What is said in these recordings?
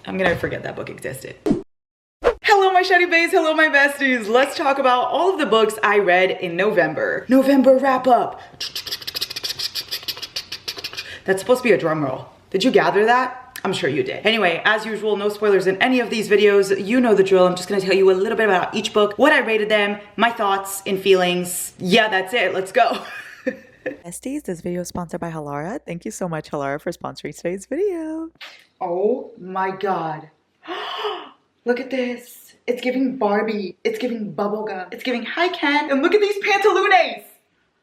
I'm gonna forget that book existed. Hello my shiny baes, hello my besties. Let's talk about all of the books I read in November. November wrap up. That's supposed to be a drum roll. Did you gather that? I'm sure you did. Anyway, as usual, no spoilers in any of these videos. You know the drill. I'm just gonna tell you a little bit about each book, what I rated them, my thoughts and feelings. Yeah, that's it, let's go. Besties, this video is sponsored by Halara. Thank you so much, Halara, for sponsoring today's video. Oh my God. Look at this. It's giving Barbie. It's giving bubblegum. It's giving hi Ken. And look at these pantalones.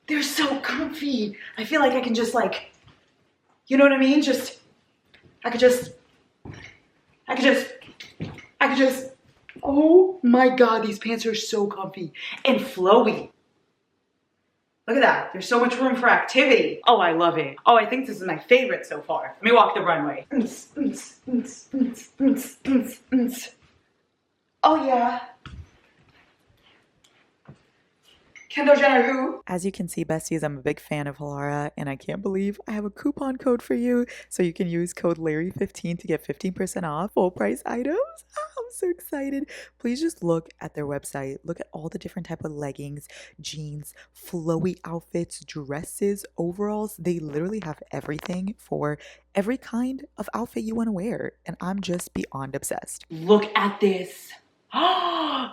They're so comfy. I feel like I can just like, you know what I mean? I could just, oh my God, these pants are so comfy and flowy. Look at that. There's so much room for activity. Oh, I love it. Oh, I think this is my favorite so far. Let me walk the runway. Oh yeah. Kendall Jenner who? As you can see, besties, I'm a big fan of Halara, and I can't believe I have a coupon code for you. So you can use code Larry15 to get 15% off full price items. Oh, I'm so excited. Please just look at their website. Look at all the different type of leggings, jeans, flowy outfits, dresses, overalls. They literally have everything for every kind of outfit you want to wear. And I'm just beyond obsessed. Look at this.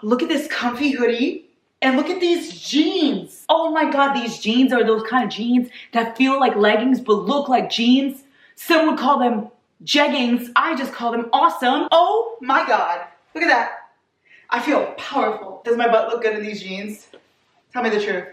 Look at this comfy hoodie. And look at these jeans. Oh my God, these jeans are those kind of jeans that feel like leggings but look like jeans. Some would call them jeggings. I just call them awesome. Oh my God, look at that. I feel powerful. Does my butt look good in these jeans? Tell me the truth.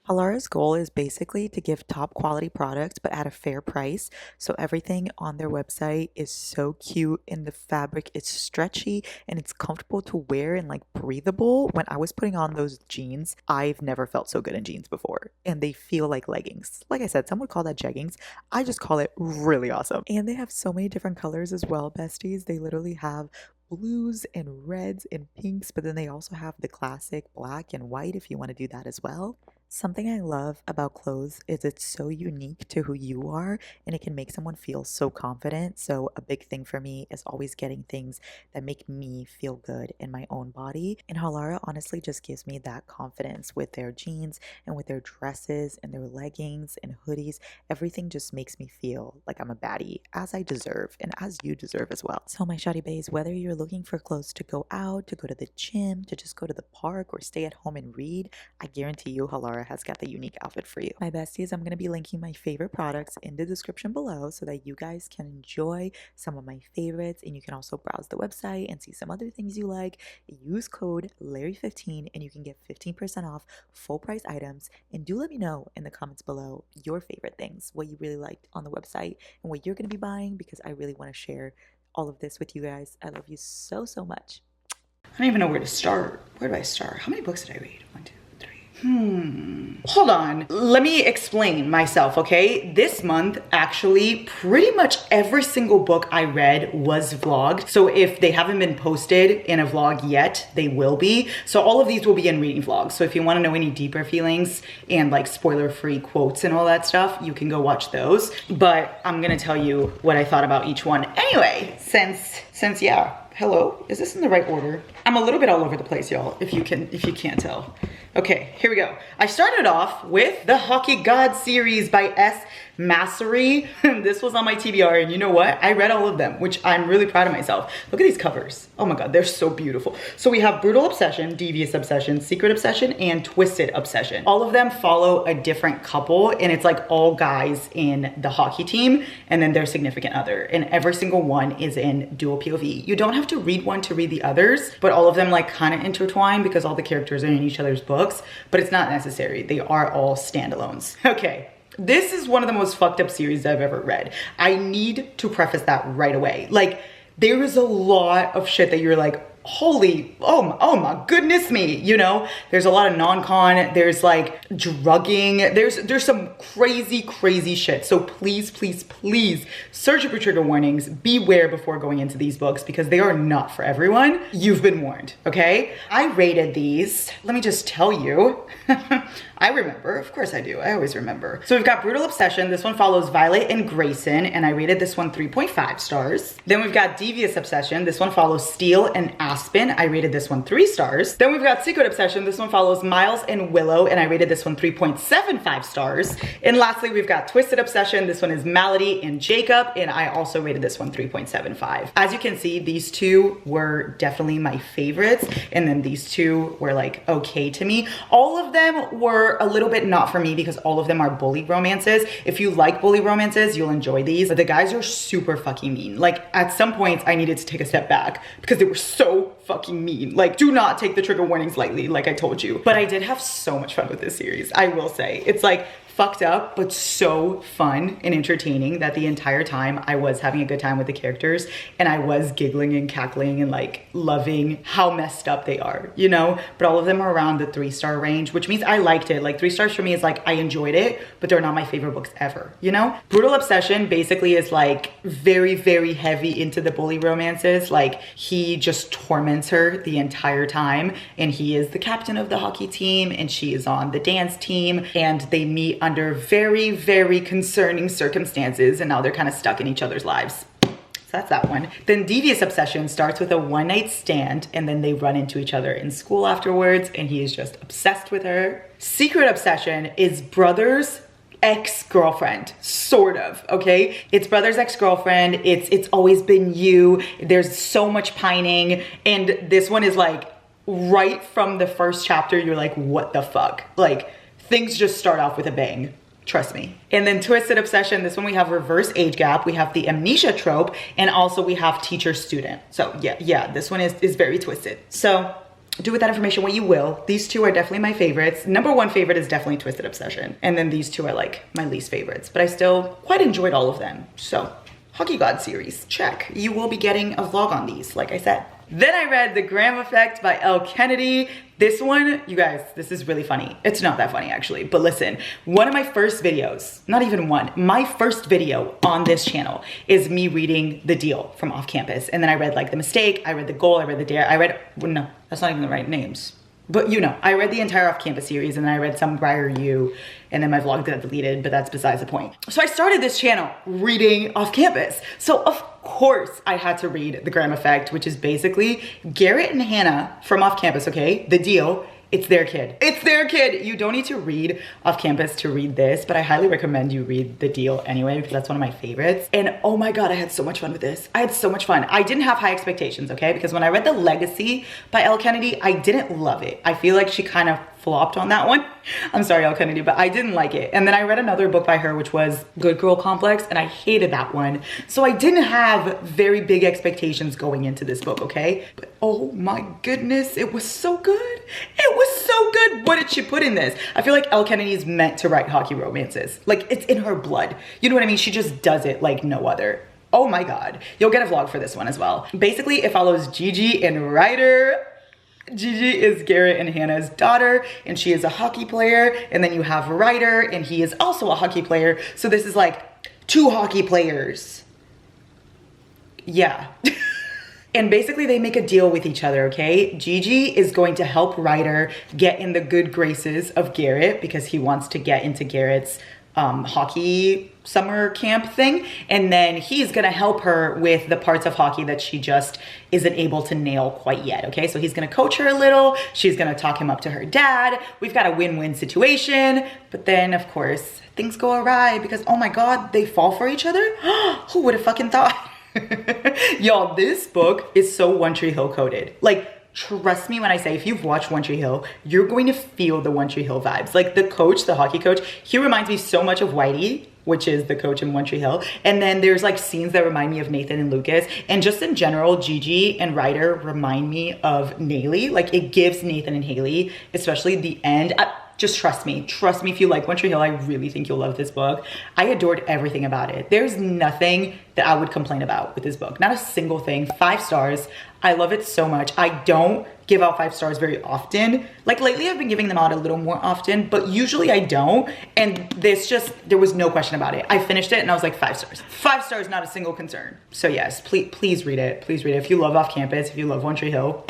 Halara's goal is basically to give top quality products but at a fair price. So everything on their website is so cute, and the fabric is stretchy and it's comfortable to wear and like breathable. When I was putting on those jeans, I've never felt so good in jeans before, and they feel like leggings. Like I said, some would call that jeggings. I just call it really awesome. And they have so many different colors as well, besties. They literally have blues and reds and pinks, but then they also have the classic black and white if you want to do that as well. Something I love about clothes is it's so unique to who you are, and it can make someone feel so confident. So a big thing for me is always getting things that make me feel good in my own body. And Halara honestly just gives me that confidence with their jeans and with their dresses and their leggings and hoodies. Everything just makes me feel like I'm a baddie, as I deserve and as you deserve as well. So my shawty baes, whether you're looking for clothes to go out, to go to the gym, to just go to the park or stay at home and read, I guarantee you Halara has got the unique outfit for you. My besties, I'm going to be linking my favorite products in the description below so that you guys can enjoy some of my favorites, and you can also browse the website and see some other things you like. Use code Larry15 and you can get 15% off full price items. And do let me know in the comments below your favorite things, what you really liked on the website and what you're going to be buying, because I really want to share all of this with you guys. I love you so, so much. I don't even know where to start. Where do I start? How many books did I read? 1, 2, 3. Hold on. Let me explain myself, okay? This month, actually, pretty much every single book I read was vlogged. So if they haven't been posted in a vlog yet, they will be. So all of these will be in reading vlogs. So if you want to know any deeper feelings and like spoiler-free quotes and all that stuff, you can go watch those. But I'm gonna tell you what I thought about each one. Anyway, since yeah. Hello, is this in the right order? I'm a little bit all over the place, y'all, if you can't tell. Okay, here we go. I started off with the Hockey God series by S. Massery. This was on my TBR, and you know what? I read all of them, which I'm really proud of myself. Look at these covers. Oh my God, they're so beautiful. So we have Brutal Obsession, Devious Obsession, Secret Obsession, and Twisted Obsession. All of them follow a different couple, and it's like all guys in the hockey team, and then their significant other. And every single one is in dual POV. You don't have to read one to read the others, but all of them like kind of intertwine because all the characters are in each other's books, but it's not necessary. They are all standalones. Okay. This is one of the most fucked up series I've ever read. I need to preface that right away. Like, there is a lot of shit that you're like, holy, oh my goodness me, you know? There's a lot of non-con, there's like drugging, there's some crazy shit. So please search up your trigger warnings, beware before going into these books because they are not for everyone. You've been warned, okay? I rated these, let me just tell you. I remember, of course I do, I always remember. So we've got Brutal Obsession, this one follows Violet and Grayson, and I rated this one 3.5 stars. Then we've got Devious Obsession, this one follows Steel and Aspen, I rated this one 3 stars. Then we've got Secret Obsession, this one follows Miles and Willow, and I rated this one 3.75 stars. And lastly, we've got Twisted Obsession, this one is Malady and Jacob, and I also rated this one 3.75. As you can see, these two were definitely my favorites, and then these two were like okay to me. All of them were a little bit not for me because all of them are bully romances. If you like bully romances, you'll enjoy these, but the guys are super fucking mean. Like at some points I needed to take a step back because they were so fucking mean. Like do not take the trigger warnings lightly, like I told you. But I did have so much fun with this series, I will say. It's like fucked up, but so fun and entertaining that the entire time I was having a good time with the characters and I was giggling and cackling and like loving how messed up they are, you know? But all of them are around the 3-star range, which means I liked it. Like 3 stars for me is like I enjoyed it, but they're not my favorite books ever, you know? Brutal Obsession basically is like very heavy into the bully romances. Like he just torments her the entire time, and he is the captain of the hockey team and she is on the dance team, and they meet under very concerning circumstances, and now they're kind of stuck in each other's lives. So that's that one. Then Devious Obsession starts with a one-night stand, and then they run into each other in school afterwards, and he is just obsessed with her. Secret Obsession is brother's ex-girlfriend, sort of, okay? It's brother's ex-girlfriend, it's always been you, there's so much pining, and this one is like, right from the first chapter, you're like, what the fuck? Like, things just start off with a bang. Trust me. And then Twisted Obsession, this one we have reverse age gap, we have the amnesia trope, and also we have teacher student. So yeah, this one is very twisted. So do with that information what you will. These two are definitely my favorites. Number one favorite is definitely Twisted Obsession. And then these two are like my least favorites, but I still quite enjoyed all of them. So Hockey God series, check. You will be getting a vlog on these, like I said. Then I read The Graham Effect by Elle Kennedy. This one, you guys, this is really funny. It's not that funny actually, but listen, one of my first videos, not even one, my first video on this channel is me reading The Deal from Off Campus. And then I read like The Mistake, I read The Goal, I read The Dare, I read, well, no, that's not even the right names. But you know, I read the entire Off Campus series, and then I read some Briar U, and then my vlog got deleted, but that's besides the point. So I started this channel reading Off Campus. So of course I had to read The Graham Effect, which is basically Garrett and Hannah from Off Campus, okay? The Deal. It's their kid. It's their kid. You don't need to read Off Campus to read this, but I highly recommend you read The Deal anyway, because that's one of my favorites. And oh my God, I had so much fun with this. I had so much fun. I didn't have high expectations, okay? Because when I read The Legacy by Elle Kennedy, I didn't love it. I feel like she kind of flopped on that one. I'm sorry, Elle Kennedy, but I didn't like it. And then I read another book by her, which was Good Girl Complex, and I hated that one. So I didn't have very big expectations going into this book, okay? But oh my goodness, it was so good. It was so good. What did she put in this? I feel like Elle Kennedy is meant to write hockey romances. Like, it's in her blood. You know what I mean? She just does it like no other. Oh my God. You'll get a vlog for this one as well. Basically, it follows Gigi and Ryder. Gigi is Garrett and Hannah's daughter, and she is a hockey player. And then you have Ryder, and he is also a hockey player. So this is like 2 hockey players. Yeah. And basically they make a deal with each other, okay? Gigi is going to help Ryder get in the good graces of Garrett because he wants to get into Garrett's hockey summer camp thing. And then he's gonna help her with the parts of hockey that she just isn't able to nail quite yet, okay? So he's gonna coach her a little. She's gonna talk him up to her dad. We've got a win-win situation. But then, of course, things go awry because, oh my God, they fall for each other? Who would have fucking thought? Y'all, this book is so One Tree Hill coded. Like, trust me when I say, if you've watched One Tree Hill, you're going to feel the One Tree Hill vibes. Like the coach, the hockey coach, he reminds me so much of Whitey, which is the coach in One Tree Hill. And then there's like scenes that remind me of Nathan and Lucas. And just in general, Gigi and Ryder remind me of Naylee. Like it gives Nathan and Haley, especially the end. Just trust me. Trust me if you like One Tree Hill, I really think you'll love this book. I adored everything about it. There's nothing that I would complain about with this book. Not a single thing. 5 stars. I love it so much. I don't give out 5 stars very often. Like lately I've been giving them out a little more often, but usually I don't. And there was no question about it. I finished it and I was like 5 stars. 5 stars, not a single concern. So yes, please read it. Please read it. If you love Off Campus, if you love One Tree Hill,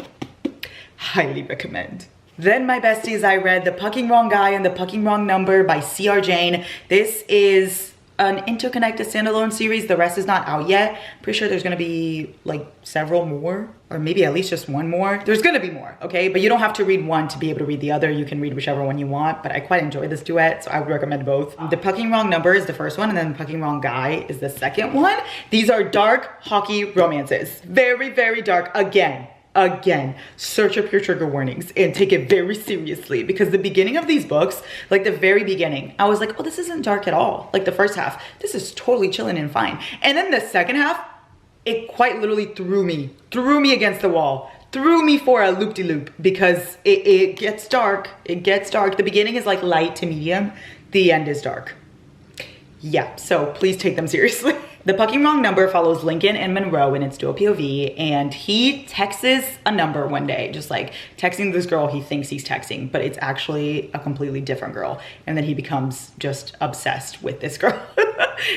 highly recommend. Then my besties, I read The Pucking Wrong Guy and The Pucking Wrong Number by C.R. Jane. This is an interconnected standalone series. The rest is not out yet. Pretty sure there's gonna be like several more, or maybe at least just one more. There's gonna be more, okay? But you don't have to read one to be able to read the other. You can read whichever one you want, but I quite enjoy this duet, so I would recommend both. The Pucking Wrong Number is the first one, and then The Pucking Wrong Guy is the second one. These are dark hockey romances. Very, very dark. Again, search up your trigger warnings and take it very seriously, because the beginning of these books, like the very beginning, I was like, oh, this isn't dark at all. Like the first half, this is totally chilling and fine. And then the second half, it quite literally threw me against the wall, threw me for a loop-de-loop, because it gets dark. It gets dark. The beginning is like light to medium. The end is dark. Yeah, so please take them seriously. The Pucking Wrong Number follows Lincoln and Monroe in its dual POV, and he texts a number one day, just like texting this girl he thinks he's texting, but it's actually a completely different girl. And then he becomes just obsessed with this girl.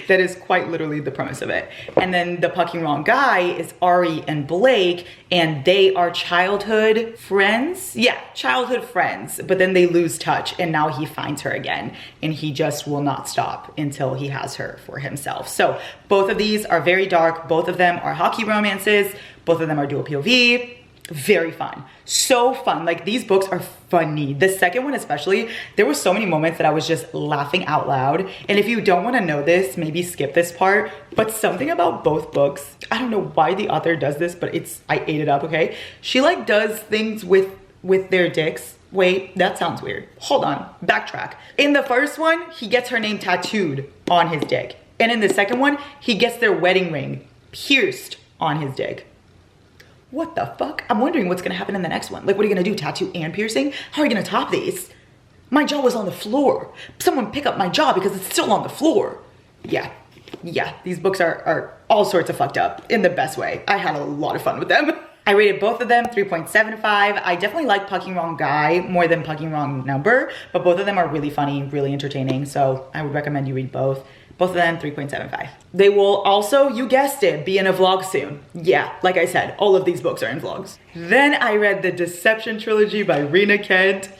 That is quite literally the premise of it. And then The Pucking Wrong Guy is Ari and Blake, and they are childhood friends. Yeah, childhood friends, but then they lose touch, and now he finds her again, and he just will not stop until he has her for himself. So both of these are very dark. Both of them are hockey romances. Both of them are dual POV. Very fun. So fun. Like, these books are funny. The second one especially, there were so many moments that I was just laughing out loud. And if you don't want to know this, maybe skip this part. But something about both books, I don't know why the author does this, but I ate it up, okay? She like does things with their dicks. Wait, that sounds weird. Hold on, backtrack. In the first one, he gets her name tattooed on his dick. And in the second one, he gets their wedding ring pierced on his dick. What the fuck? I'm wondering what's gonna happen in the next one. Like, what are you gonna do, tattoo and piercing? How are you gonna top these? My jaw was on the floor. Someone pick up my jaw because it's still on the floor. Yeah, these books are all sorts of fucked up in the best way. I had a lot of fun with them. I rated both of them 3.75. I definitely like Pucking Wrong Guy more than Pucking Wrong Number, but both of them are really funny, really entertaining, so I would recommend you read both. Both of them 3.75. They will also, you guessed it, be in a vlog soon. Yeah, like I said, all of these books are in vlogs. Then I read the Deception trilogy by Rena Kent.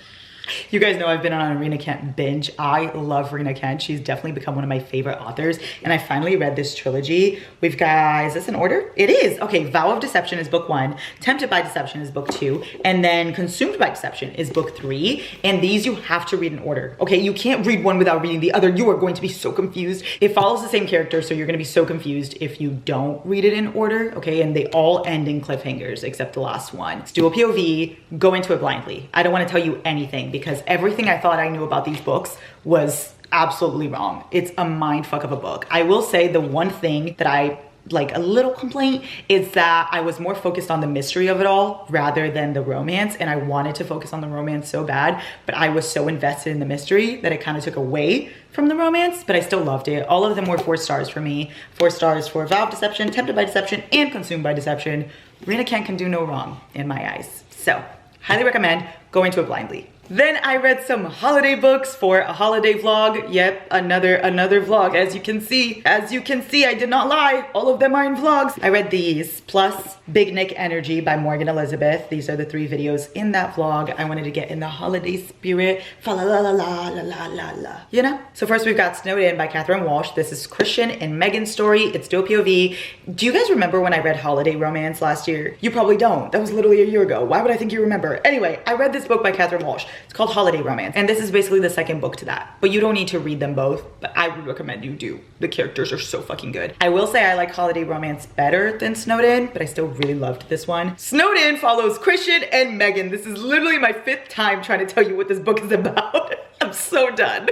You guys know I've been on a Rena Kent binge. I love Rena Kent. She's definitely become one of my favorite authors. And I finally read this trilogy. We've got, is this in order? It is. Okay, Vow of Deception is book 1. Tempted by Deception is book 2. And then Consumed by Deception is book 3. And these you have to read in order. Okay, you can't read one without reading the other. You are going to be so confused. It follows the same character, so you're going to be so confused if you don't read it in order. Okay, and they all end in cliffhangers except the last one. It's dual POV. Go into it blindly. I don't want to tell you anything, because everything I thought I knew about these books was absolutely wrong. It's a mind fuck of a book. I will say the one thing that I like, a little complaint, is that I was more focused on the mystery of it all rather than the romance, and I wanted to focus on the romance so bad, but I was so invested in the mystery that it kind of took away from the romance, but I still loved it. All of them were 4 stars for me. 4 stars for Vow of Deception, Tempted by Deception, and Consumed by Deception. Rena Kent can do no wrong in my eyes. So, highly recommend. Go into it blindly. Then I read some holiday books for a holiday vlog. Yep, another vlog. As you can see, I did not lie. All of them are in vlogs. I read these, plus Big Nick Energy by Morgan Elizabeth. These are the 3 videos in that vlog. I wanted to get in the holiday spirit. Fa la la la la la la la la. You know? So first we've got Snowed In by Catherine Walsh. This is Christian and Megan's story. It's dual POV. Do you guys remember when I read Holiday Romance last year? You probably don't. That was literally a year ago. Why would I think you remember? Anyway, I read this book by Catherine Walsh. It's called Holiday Romance, and this is basically the second book to that. But you don't need to read them both, but I would recommend you do. The characters are so fucking good. I will say I like Holiday Romance better than Snowed In, but I still really loved this one. Snowed In follows Christian and Megan. This is literally my 5th time trying to tell you what this book is about. I'm so done.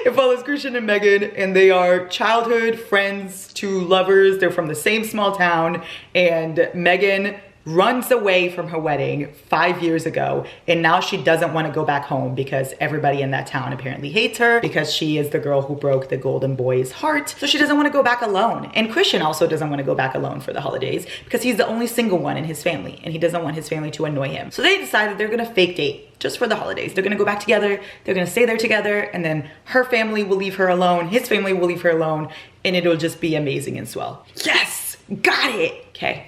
It follows Christian and Megan, and they are childhood friends to lovers. They're from the same small town, and Megan runs away from her wedding 5 years ago, and now she doesn't want to go back home because everybody in that town apparently hates her because she is the girl who broke the golden boy's heart. So she doesn't want to go back alone. And Christian also doesn't want to go back alone for the holidays because he's the only single one in his family and he doesn't want his family to annoy him. So they decided they're gonna fake date just for the holidays. They're gonna go back together, they're gonna stay there together, and then her family will leave her alone, his family will leave her alone, and it'll just be amazing and swell. Yes, got it. Okay.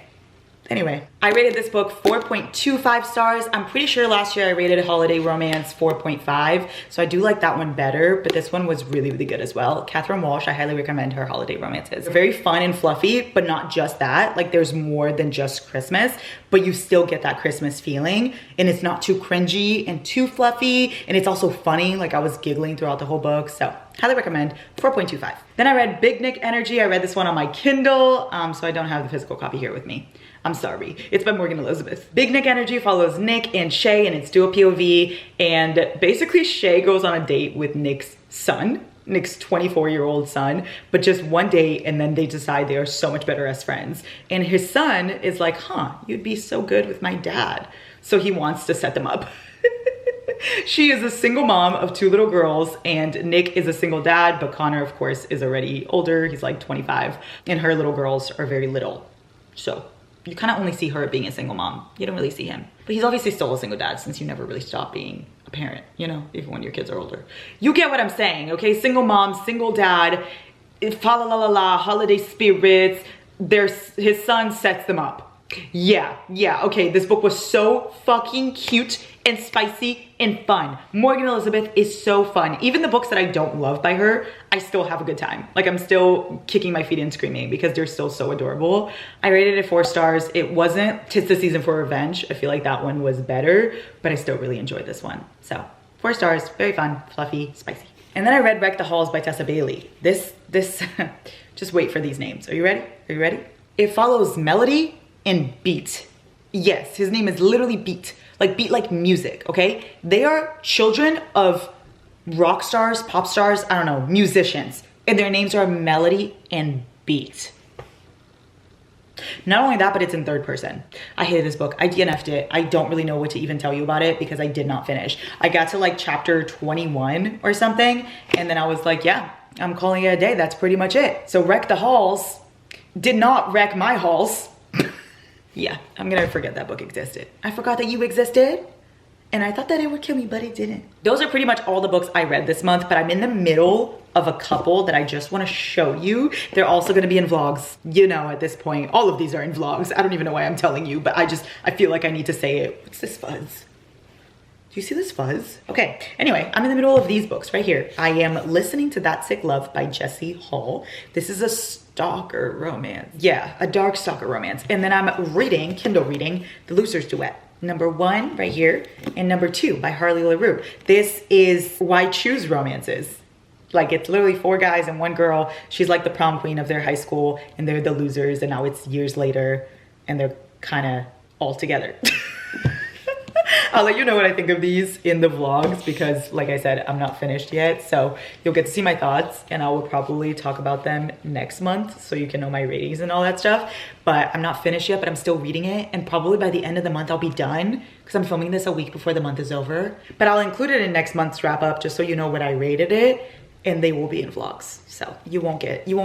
Anyway, I rated this book 4.25 stars. I'm pretty sure last year I rated Holiday Romance 4.5. So I do like that one better, but this one was really, really good as well. Catherine Walsh, I highly recommend her holiday romances. They're very fun and fluffy, but not just that. Like there's more than just Christmas, but you still get that Christmas feeling, and it's not too cringy and too fluffy. And it's also funny. Like I was giggling throughout the whole book. So highly recommend 4.25. Then I read Big Nick Energy. I read this one on my Kindle. So I don't have the physical copy here with me. I'm sorry. It's by Morgan Elizabeth. Big Nick Energy follows Nick and Shay, and it's dual POV. And basically Shay goes on a date with Nick's son, Nick's 24-year-old son, but just one date, and then they decide they are so much better as friends. And his son is like, huh, you'd be so good with my dad. So he wants to set them up. She is a single mom of 2 little girls, and Nick is a single dad, but Connor, of course, is already older. He's like 25, and her little girls are very little. So you kind of only see her being a single mom. You don't really see him. But he's obviously still a single dad since you never really stop being a parent, you know, even when your kids are older. You get what I'm saying, okay? Single mom, single dad, fa la la la la, holiday spirits. His son sets them up. Yeah, okay, this book was so fucking cute and spicy and fun. Morgan Elizabeth is so fun. Even the books that I don't love by her, I still have a good time. Like I'm still kicking my feet and screaming because they're still so adorable. I rated it 4 stars. It wasn't 'Tis the Season for Revenge. I feel like that one was better, but I still really enjoyed this one. So 4 stars, very fun, fluffy, spicy. And then I read Wreck the Halls by Tessa Bailey. This, just wait for these names. Are you ready? Are you ready? It follows melody and beat. Yes, his name is literally Beat. Like beat like music, okay? They are children of rock stars, pop stars, I don't know, musicians. And their names are Melody and Beat. Not only that, but it's in 3rd person. I hated this book. I DNF'd it. I don't really know what to even tell you about it because I did not finish. I got to like chapter 21 or something, and then I was like, yeah, I'm calling it a day. That's pretty much it. So Wreck the Halls did not wreck my halls. Yeah, I'm gonna forget that book existed. I forgot that you existed, and I thought that it would kill me, but it didn't. Those are pretty much all the books I read this month, but I'm in the middle of a couple that I just wanna show you. They're also gonna be in vlogs. You know, at this point, all of these are in vlogs. I don't even know why I'm telling you, but I feel like I need to say it. What's this fuzz? Do you see this fuzz? Okay, anyway, I'm in the middle of these books right here. I am listening to That Sick Love by Jessie Hall. This is a stalker romance. Yeah, a dark stalker romance. And then I'm reading, Kindle reading, The Loser's Duet. Number 1 right here, and number 2 by Harley LaRue. This is Why Choose Romances. Like it's literally 4 guys and 1 girl. She's like the prom queen of their high school, and they're the losers, and now it's years later, and they're kind of all together. I'll let you know what I think of these in the vlogs because like I said, I'm not finished yet. So you'll get to see my thoughts, and I will probably talk about them next month so you can know my ratings and all that stuff. But I'm not finished yet, but I'm still reading it. And probably by the end of the month, I'll be done because I'm filming this a week before the month is over. But I'll include it in next month's wrap up just so you know what I rated it. And they will be in vlogs. So you won't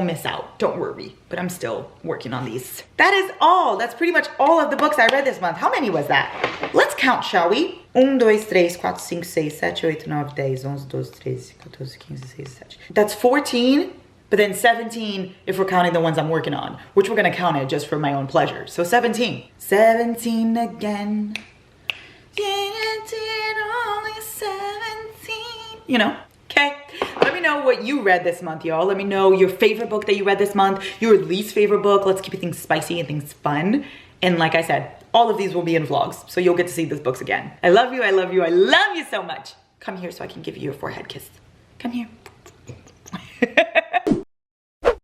miss out, don't worry. But I'm still working on these. That is all, that's pretty much all of the books I read this month. How many was that? Let's count, shall we? 1, 2, 3, 4, 5, 6, 7, 8, 9, 10, 11, 12, 13, 14, 15, 16, 17. That's 14, but then 17 if we're counting the ones I'm working on, which we're gonna count it just for my own pleasure. So 17. 17 again. Only 17. You know, okay? Let me know what you read this month, y'all. Let me know your favorite book that you read this month, your least favorite book. Let's keep things spicy and things fun. And like I said, all of these will be in vlogs, so you'll get to see these books again. I love you, I love you, I love you so much. Come here so I can give you a forehead kiss. Come here.